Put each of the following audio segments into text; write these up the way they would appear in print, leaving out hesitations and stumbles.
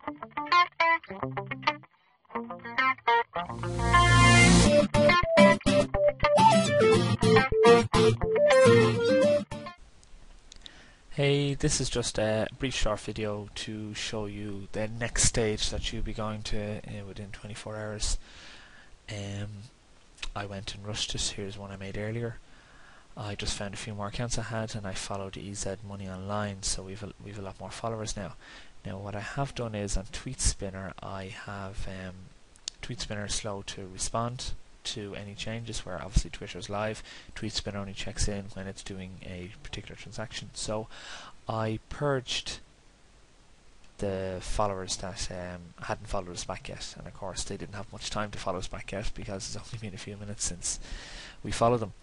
Hey, this is just a brief short video to show you the next stage that you'll be going to within 24 hours. I went and rushed it. Here's one I made earlier. I just found a few more accounts I had and I followed EZ Money Online, so we've a lot more followers now. Now what I have done is on TweetSpinner I have TweetSpinner is slow to respond to any changes, where obviously Twitter's live. TweetSpinner only checks in when it's doing a particular transaction. So I purged the followers that hadn't followed us back yet, and of course they didn't have much time to follow us back yet because it's only been a few minutes since we followed them.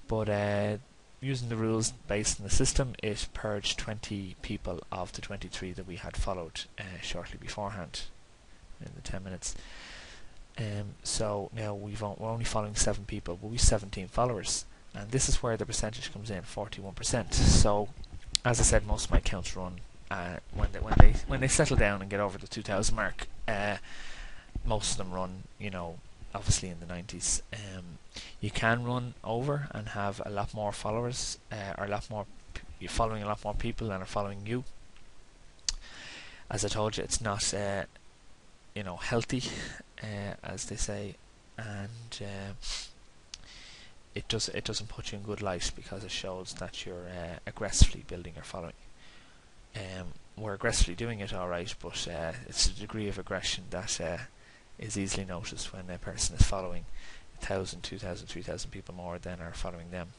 But using the rules based on the system, it purged 20 people of the 23 that we had followed shortly beforehand in the 10 minutes. So now we're only following 7 people, but we've 17 followers, and this is where the percentage comes in, 41%. So as I said, most of my accounts run when they settle down and get over the 2,000 mark. Most of them run, obviously in the 90s. You can run over and have a lot more followers, or you're following a lot more people than are following you. As I told you, it's not healthy, as they say, and it doesn't put you in good light, because it shows that you're aggressively building your following. We're aggressively doing it, alright, but it's a degree of aggression that is easily noticed when a person is following 1,000, 2,000, 3,000 people more than are following them.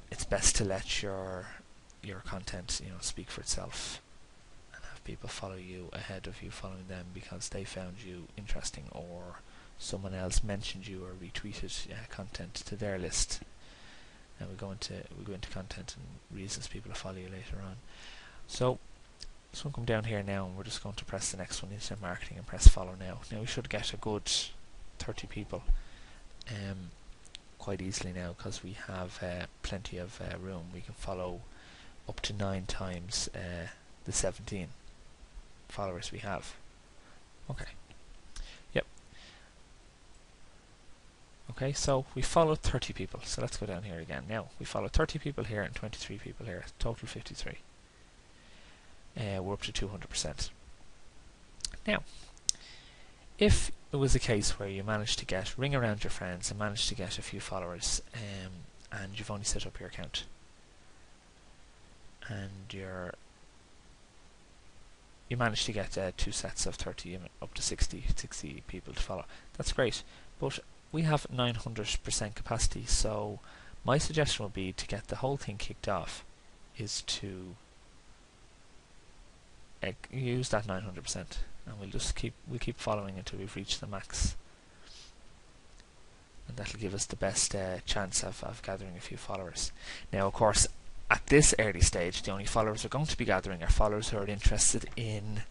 It's best to let your content speak for itself, and have people follow you ahead of you following them because they found you interesting, or someone else mentioned you or retweeted content to their list. And we go into content and reasons people to follow you later on. So we'll come down here now, and we're just going to press the next one, into marketing, and press follow now. Now we should get a good 30 people quite easily now, because we have plenty of room. We can follow up to 9 times the 17 followers we have. Okay. Yep. Okay, so we followed 30 people. So let's go down here again. Now we followed 30 people here and 23 people here. Total 53. We're up to 200%. Now, if it was a case where you managed to ring around your friends and managed to get a few followers, and you've only set up your account, and you managed to get 2 sets of 30, up to 60 people to follow, that's great. But we have 900% capacity, so my suggestion would be, to get the whole thing kicked off, is to use that 900%, and we'll keep following until we've reached the max, and that'll give us the best chance of gathering a few followers. Now, of course, at this early stage, the only followers we're going to be gathering are followers who are interested in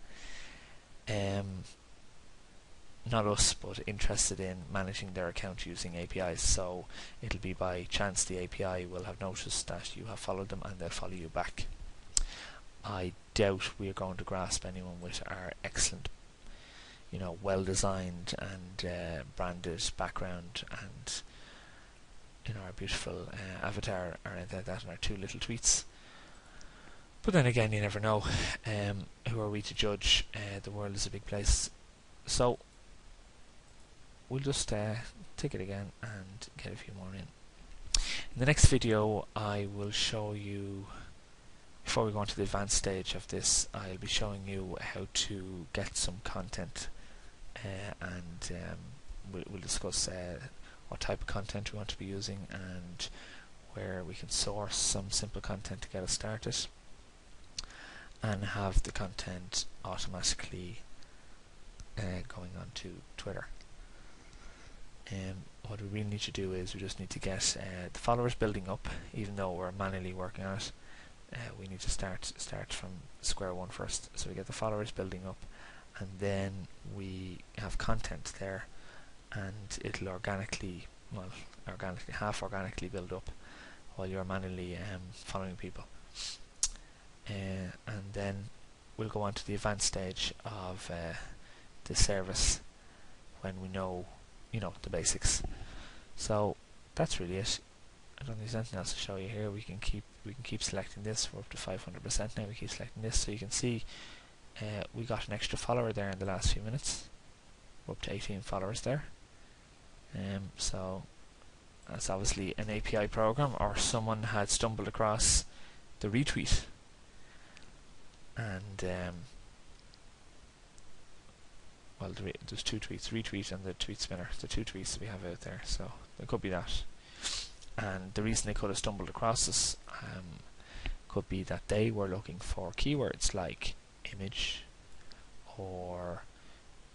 not us, but interested in managing their account using APIs. So it'll be by chance the API will have noticed that you have followed them, and they'll follow you back. I doubt we are going to grasp anyone with our excellent, well designed and branded background, and our beautiful avatar, or anything like that, and our 2 little tweets. But then again, you never know. Who are we to judge? The world is a big place. So we'll just take it again and get a few more in. In the next video, I will show you, before we go on to the advanced stage of this, I'll be showing you how to get some content, and we'll discuss what type of content we want to be using, and where we can source some simple content to get us started, and have the content automatically going on to Twitter. What we really need to do is we just need to get the followers building up, even though we're manually working on it. We need to start from square one first. So we get the followers building up, and then we have content there, and it'll half organically build up while you're manually following people. And then we'll go on to the advanced stage of the service when we know, the basics. So that's really it. I don't think there's anything else to show you here. We can keep selecting this. We're up to 500% now. We keep selecting this, so you can see we got an extra follower there in the last few minutes. We're up to 18 followers there. So that's obviously an API program, or someone had stumbled across the retweet, and well, there's two tweets, retweet and the tweet spinner, the two tweets we have out there, so it could be that. And the reason they could have stumbled across this could be that they were looking for keywords like image or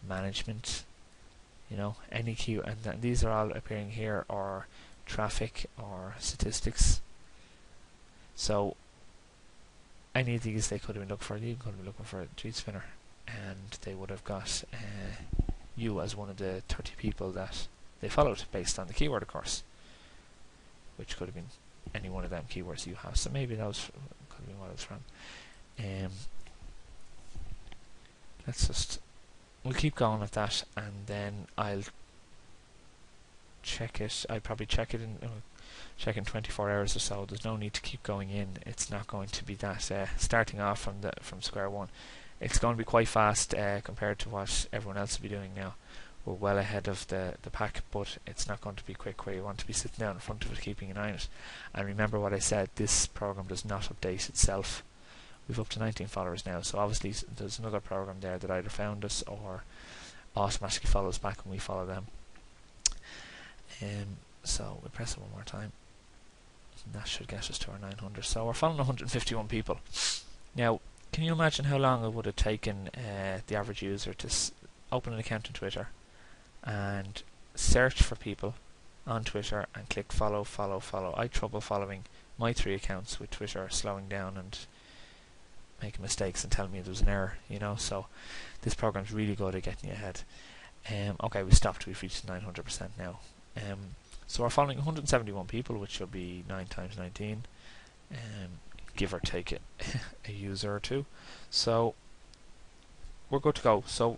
management, any keyword, and these are all appearing here, or traffic or statistics. So any of these they could have been looking for. You could have been looking for a tweet spinner, and they would have got you as one of the 30 people that they followed based on the keyword, of course, which could have been any one of them keywords you have. So maybe that could have been what it was from. We'll keep going with that, and then I'll check it. I'll probably check it in 24 hours or so. There's no need to keep going in. It's not going to be that starting off from square one. It's going to be quite fast compared to what everyone else will be doing now. We're well ahead of the pack, but it's not going to be quick where you want to be sitting down in front of it keeping an eye on it. And remember what I said, this program does not update itself. We've up to 19 followers now, so obviously there's another program there that either found us or automatically follows back when we follow them. So we press it one more time, and that should get us to our 900. So we're following 151 people. Now, can you imagine how long it would have taken the average user to open an account on Twitter and search for people on Twitter and click follow, follow, follow? I had trouble following my 3 accounts with Twitter slowing down and making mistakes and telling me there was an error, so this program's really good at getting you ahead. Okay, we stopped. We've reached 900% now. So we're following 171 people, which will be 9 times 19, give or take a user or two. So we're good to go. So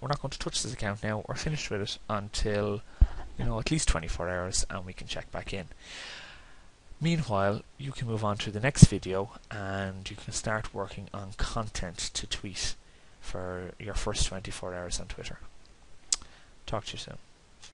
we're not going to touch this account now. We're finished with it until at least 24 hours, and we can check back in. Meanwhile, you can move on to the next video, and you can start working on content to tweet for your first 24 hours on Twitter. Talk to you soon.